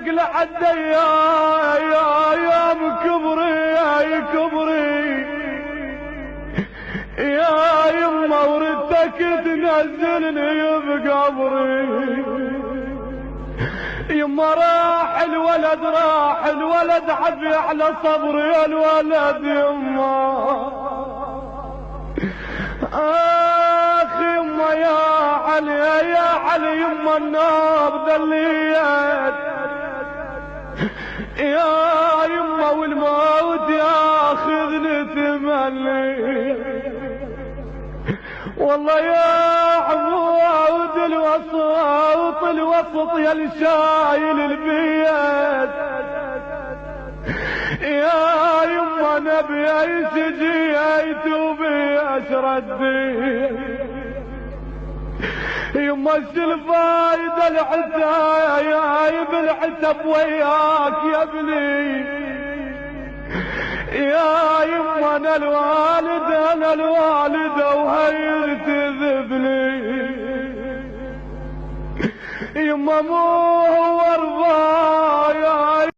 لحد يا ايام كبري يا كبري يا يما وردتك تنزلني بقبري. يما راح الولد حبي على صبري الولد يما. اخ يما يا علي يما النار ذليت يا يما والموت ياخذني تملي. والله يا عمود الوسط يا الشايل البيت يا يما نبي سجيت وبي اشردي. يما الفايدة العتايب العتب وياك يا ابني يا يما انا الوالدة وهي تذبني. يما مو هو رضايا